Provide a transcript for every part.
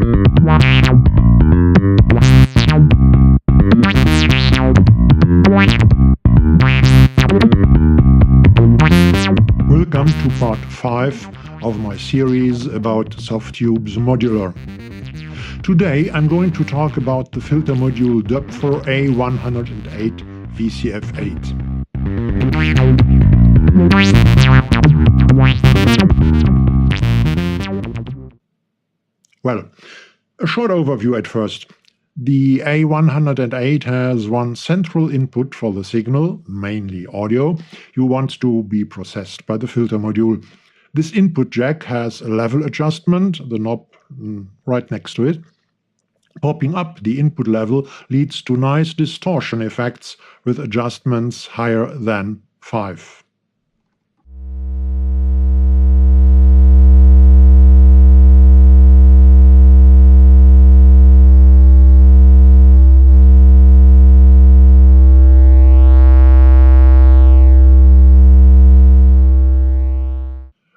Welcome to part 5 of my series about Softube's Modular. Today I'm going to talk about the filter module Doepfer A108 VCF8. Well, a short overview at first. The A108 has one central input for the signal, mainly audio, you want to be processed by the filter module. This input jack has a level adjustment, the knob right next to it. Popping up the input level leads to nice distortion effects with adjustments higher than 5.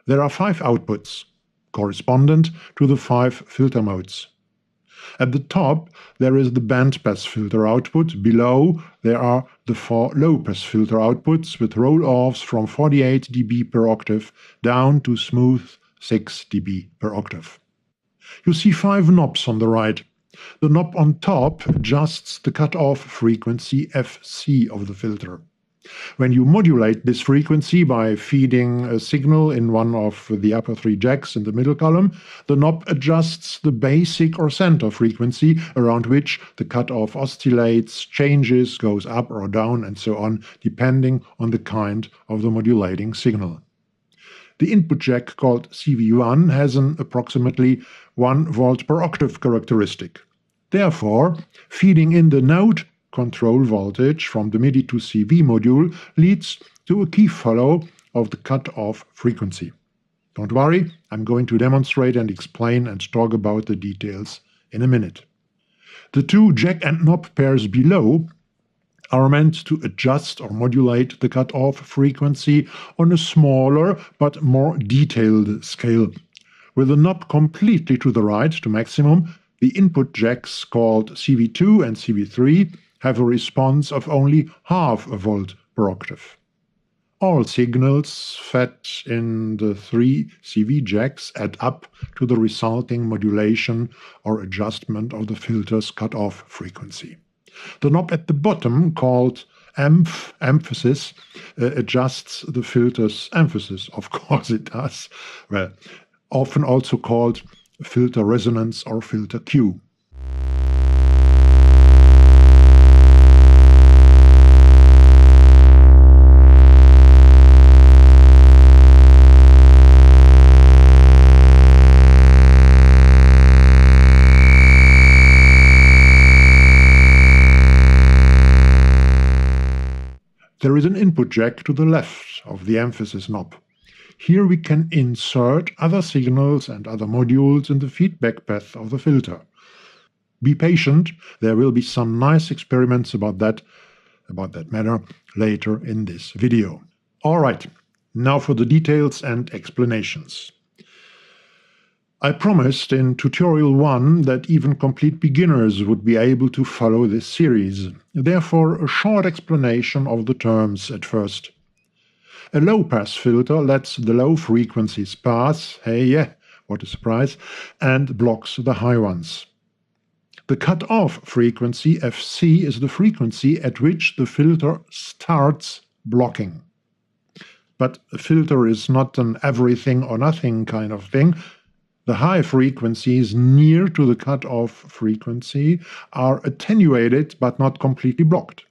There are 5 outputs, correspondent to the 5 filter modes. At the top there is the bandpass filter output, below there are the 4 low-pass filter outputs with roll-offs from 48 dB per octave down to smooth 6 dB per octave. You see 5 knobs on the right. The knob on top adjusts the cutoff frequency Fc of the filter. When you modulate this frequency by feeding a signal in one of the upper 3 jacks in the middle column, the knob adjusts the basic or center frequency around which the cutoff oscillates, changes, goes up or down and so on, depending on the kind of the modulating signal. The input jack called CV1 has an approximately 1 volt per octave characteristic. Therefore, feeding in the node control voltage from the MIDI to CV module leads to a key follow of the cutoff frequency. Don't worry, I'm going to demonstrate and explain and talk about the details in a minute. The 2 jack and knob pairs below are meant to adjust or modulate the cutoff frequency on a smaller but more detailed scale. With the knob completely to the right, to maximum, the input jacks called CV2 and CV3 have a response of only half a volt per octave. All signals fed in the 3 CV jacks add up to the resulting modulation or adjustment of the filter's cutoff frequency. The knob at the bottom, called emphasis, adjusts the filter's emphasis. Of course it does. Well, often also called filter resonance or filter Q. There is an input jack to the left of the emphasis knob. Here we can insert other signals and other modules in the feedback path of the filter. Be patient, there will be some nice experiments about that matter later in this video. Alright, now for the details and explanations. I promised in tutorial 1 that even complete beginners would be able to follow this series. Therefore, a short explanation of the terms at first. A low-pass filter lets the low frequencies pass, hey yeah, what a surprise, and blocks the high ones. The cut-off frequency, Fc, is the frequency at which the filter starts blocking. But a filter is not an everything or nothing kind of thing. The high frequencies near to the cutoff frequency are attenuated but not completely blocked.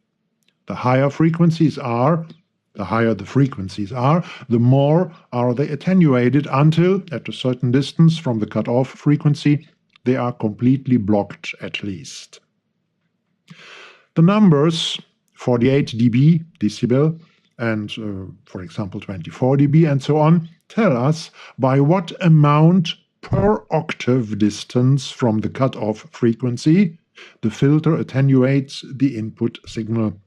The higher the frequencies are, the more are they attenuated until, at a certain distance from the cutoff frequency, they are completely blocked at least. The numbers 48 dB, decibel, and for example 24 dB and so on, tell us by what amount per octave distance from the cutoff frequency the filter attenuates the input signal.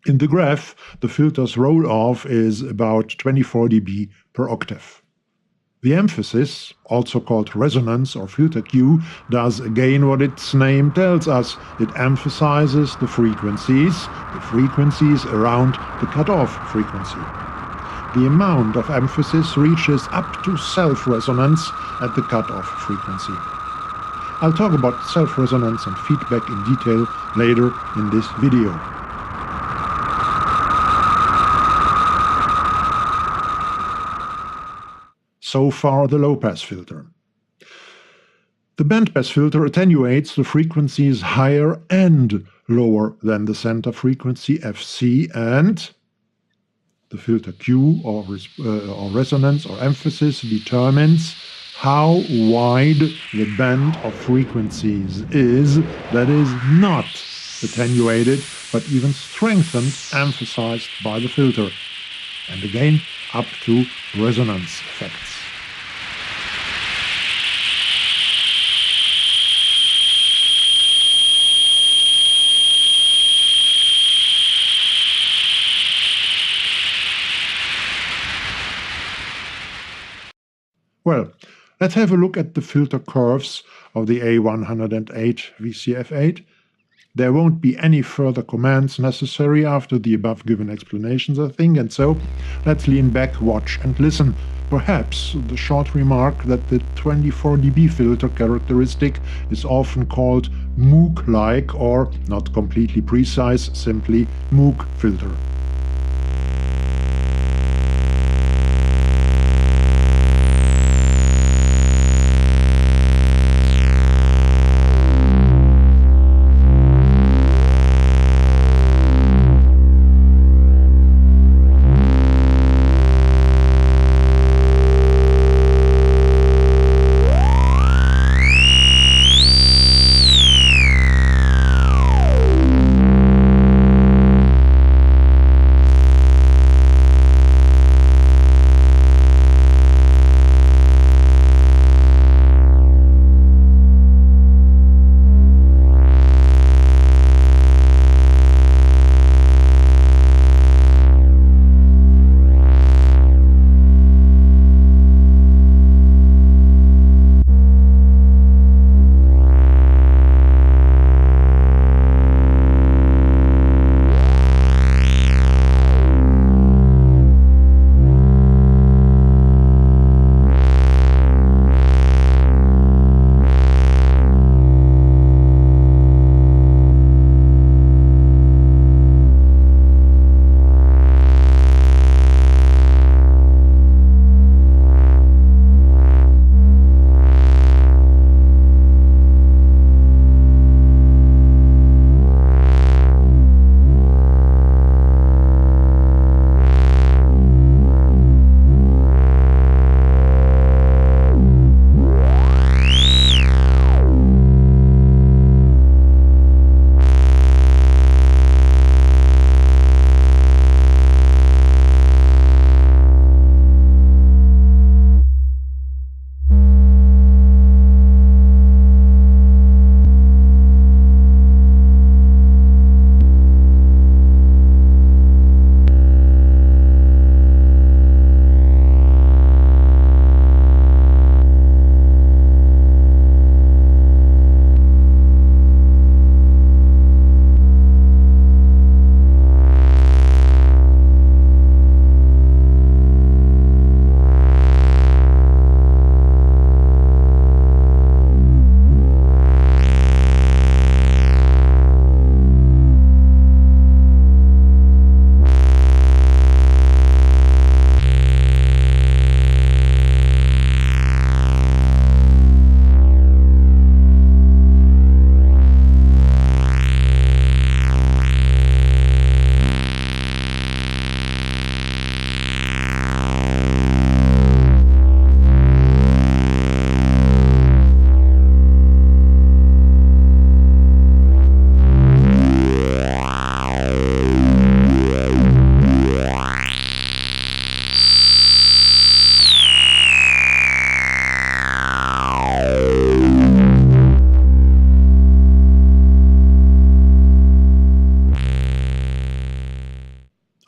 In the graph, the filter's roll-off is about 24 dB per octave. The emphasis, also called resonance or filter Q, does again what its name tells us. It emphasizes the frequencies around the cutoff frequency. The amount of emphasis reaches up to self-resonance at the cutoff frequency. I'll talk about self-resonance and feedback in detail later in this video. So far, the low-pass filter. The bandpass filter attenuates the frequencies higher and lower than the center frequency Fc, and the filter Q or resonance or emphasis determines how wide the band of frequencies is that is not attenuated but even strengthened, emphasized by the filter, and again up to resonance effects. Well, let's have a look at the filter curves of the A108 VCF8. There won't be any further commands necessary after the above given explanations, I think, and so let's lean back, watch and listen. Perhaps the short remark that the 24 dB filter characteristic is often called Moog-like, or, not completely precise, simply Moog filter.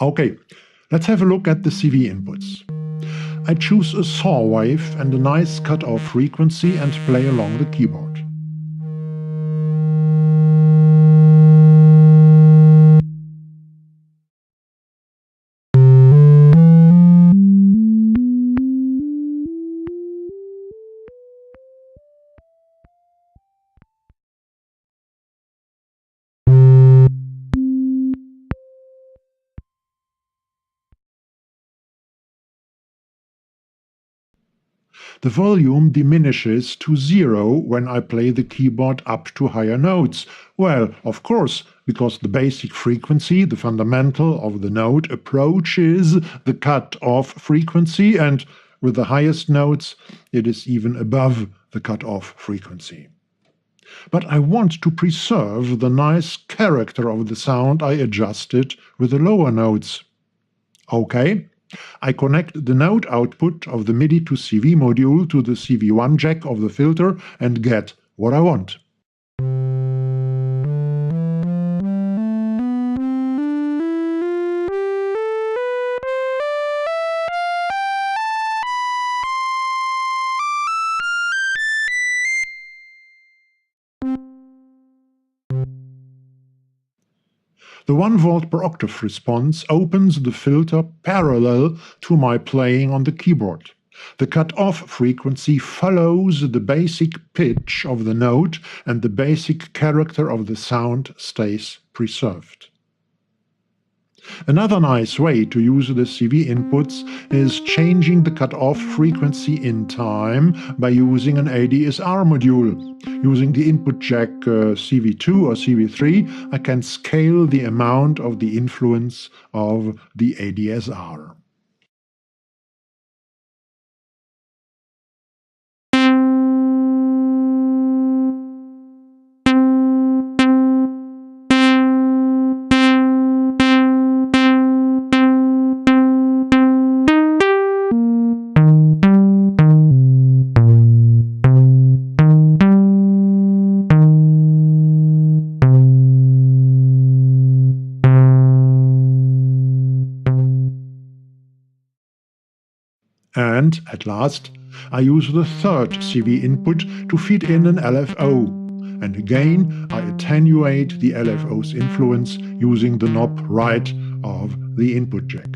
Okay, let's have a look at the CV inputs. I choose a saw wave and a nice cutoff frequency and play along the keyboard. The volume diminishes to 0 when I play the keyboard up to higher notes. Well, of course, because the basic frequency, the fundamental of the note, approaches the cut-off frequency, and with the highest notes it is even above the cut-off frequency. But I want to preserve the nice character of the sound I adjusted with the lower notes. OK. I connect the note output of the MIDI to CV module to the CV1 jack of the filter and get what I want. The 1 volt per octave response opens the filter parallel to my playing on the keyboard. The cut-off frequency follows the basic pitch of the note and the basic character of the sound stays preserved. Another nice way to use the CV inputs is changing the cut-off frequency in time by using an ADSR module. Using the input jack CV2 or CV3, I can scale the amount of the influence of the ADSR. And, at last, I use the third CV input to feed in an LFO. And again, I attenuate the LFO's influence using the knob right of the input jack.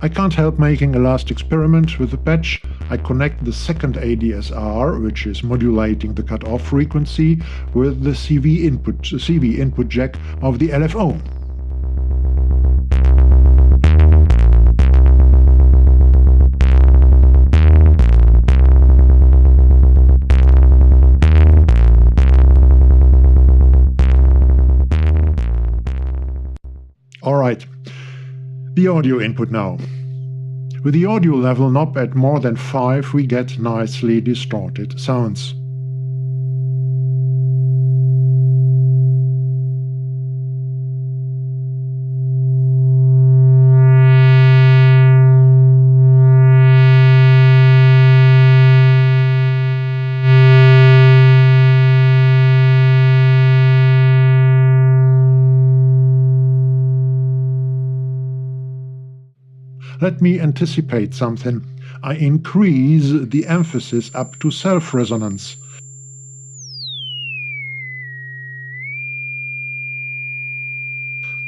I can't help making a last experiment with the patch. I connect the second ADSR, which is modulating the cutoff frequency, with the CV input jack of the LFO. Alright, the audio input now. With the audio level knob at more than 5, we get nicely distorted sounds. Let me anticipate something. I increase the emphasis up to self-resonance.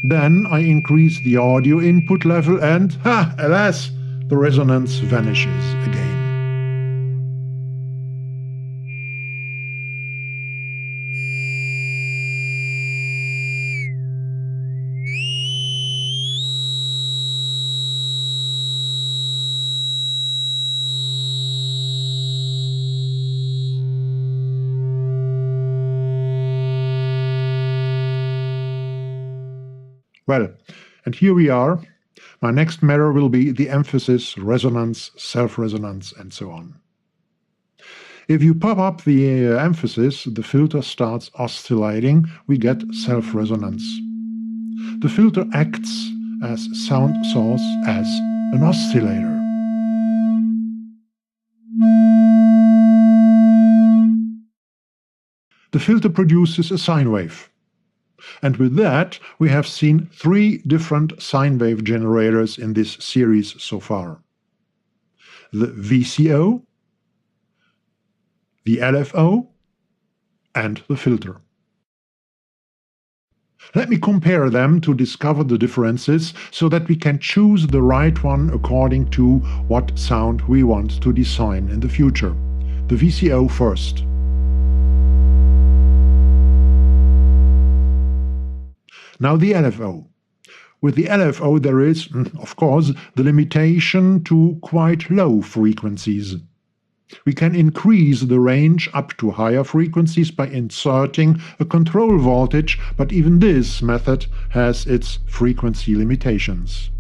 Then I increase the audio input level and, alas, the resonance vanishes again. Well, and here we are. My next mirror will be the emphasis, resonance, self-resonance, and so on. If you pop up the emphasis, the filter starts oscillating, we get self-resonance. The filter acts as sound source as an oscillator. The filter produces a sine wave. And with that, we have seen 3 different sine wave generators in this series so far. The VCO, the LFO, and the filter. Let me compare them to discover the differences so that we can choose the right one according to what sound we want to design in the future. The VCO first. Now the LFO. With the LFO there is, of course, the limitation to quite low frequencies. We can increase the range up to higher frequencies by inserting a control voltage, but even this method has its frequency limitations.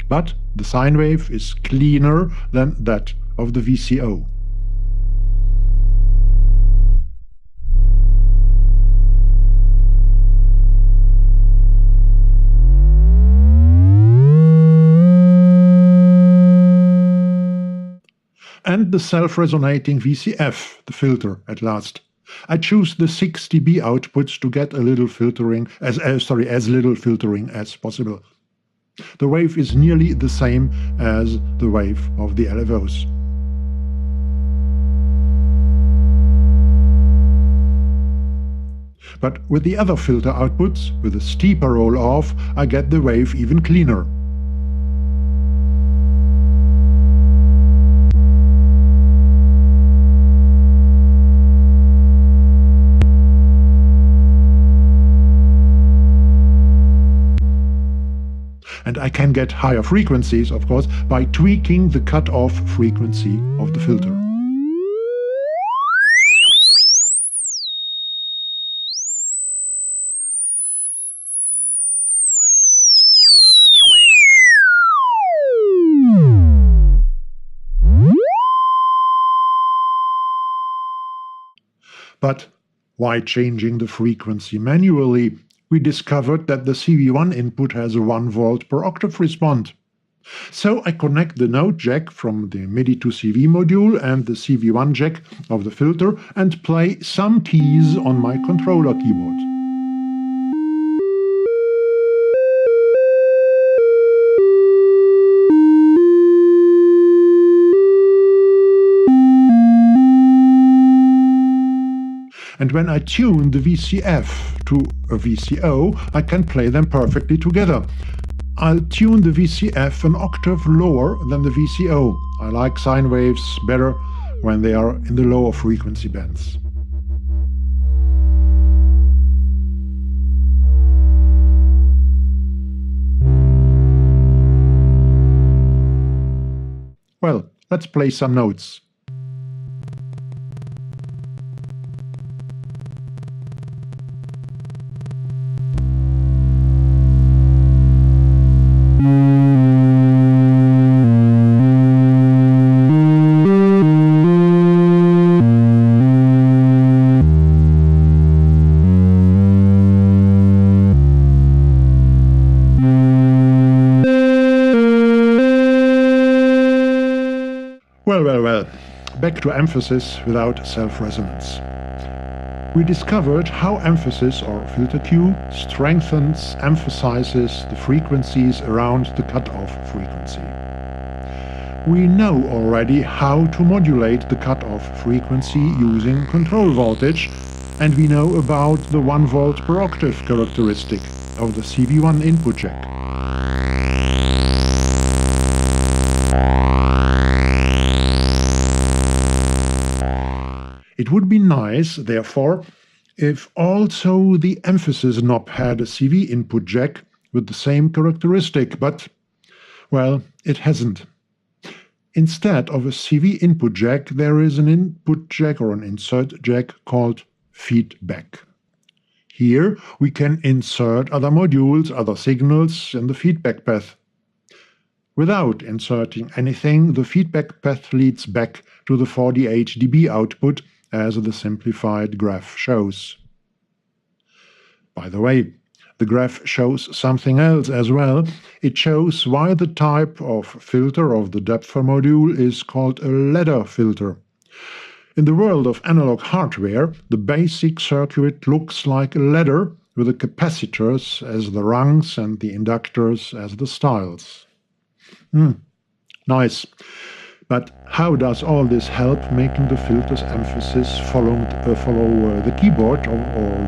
But the sine wave is cleaner than that of the VCO. And the self-resonating VCF, the filter, at last. I choose the 6 dB outputs to get a little filtering, as little filtering as possible. The wave is nearly the same as the wave of the LFOs. But with the other filter outputs, with a steeper roll-off, I get the wave even cleaner. And I can get higher frequencies, of course, by tweaking the cutoff frequency of the filter. But why changing the frequency manually? We discovered that the CV1 input has a 1 volt per octave response. So I connect the node jack from the MIDI to CV module and the CV1 jack of the filter and play some keys on my controller keyboard. And when I tune the VCF to a VCO, I can play them perfectly together. I'll tune the VCF an octave lower than the VCO. I like sine waves better when they are in the lower frequency bands. Well, let's play some notes. Well, back to emphasis without self-resonance. We discovered how emphasis, or filter Q, strengthens, emphasizes the frequencies around the cutoff frequency. We know already how to modulate the cutoff frequency using control voltage, and we know about the 1 volt per octave characteristic of the CV1 input jack. It would be nice, therefore, if also the emphasis knob had a CV input jack with the same characteristic, but, well, it hasn't. Instead of a CV input jack, there is an input jack or an insert jack called feedback. Here we can insert other modules, other signals in the feedback path. Without inserting anything, the feedback path leads back to the 48 dB output as the simplified graph shows. By the way, the graph shows something else as well. It shows why the type of filter of the Doepfer module is called a ladder filter. In the world of analog hardware, the basic circuit looks like a ladder with the capacitors as the rungs and the inductors as the stiles. Nice. But how does all this help making the filter's emphasis follow the keyboard or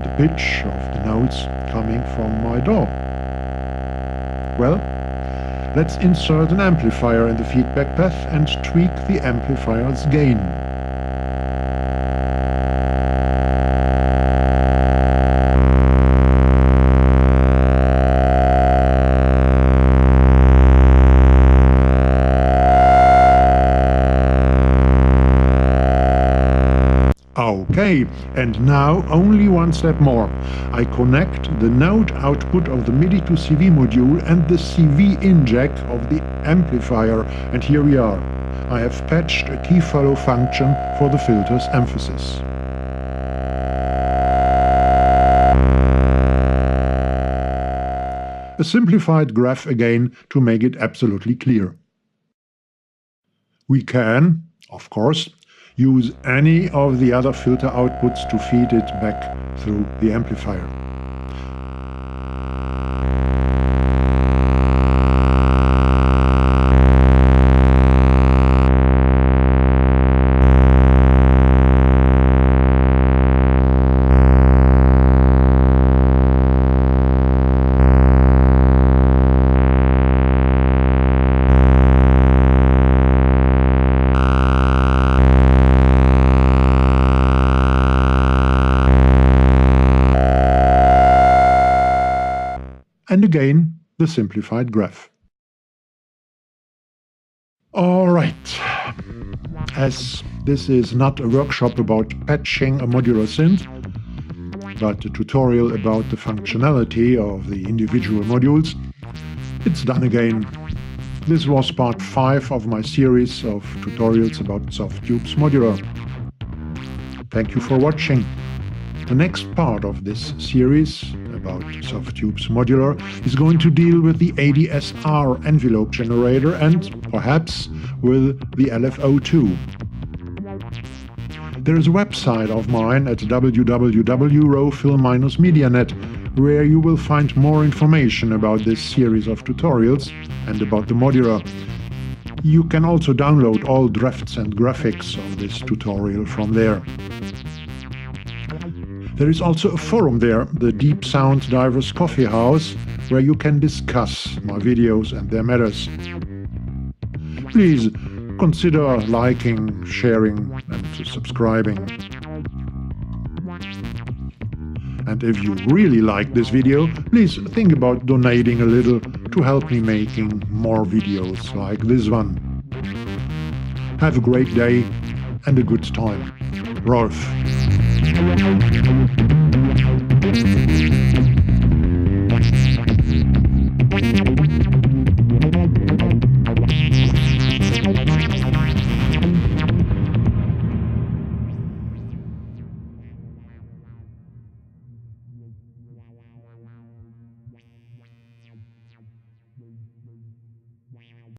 the pitch of the notes coming from my DAW? Well, let's insert an amplifier in the feedback path and tweak the amplifier's gain. Okay, and now only one step more. I connect the note output of the MIDI to CV module and the CV in jack of the amplifier, and here we are. I have patched a keyfollow function for the filter's emphasis. A simplified graph again to make it absolutely clear. We can, of course, use any of the other filter outputs to feed it back through the amplifier. And again, the simplified graph. Alright, as this is not a workshop about patching a modular synth, but a tutorial about the functionality of the individual modules, it's done again. This was part 5 of my series of tutorials about Softube Modular. Thank you for watching. The next part of this series about Softube Modular is going to deal with the ADSR envelope generator and perhaps with the LFO2. There is a website of mine at www.rofil-media.net where you will find more information about this series of tutorials and about the modular. You can also download all drafts and graphics of this tutorial from there. There is also a forum there, the Deep Sound Divers Coffee House, where you can discuss my videos and their matters. Please consider liking, sharing and subscribing. And if you really like this video, please think about donating a little to help me making more videos like this one. Have a great day and a good time. Rolf.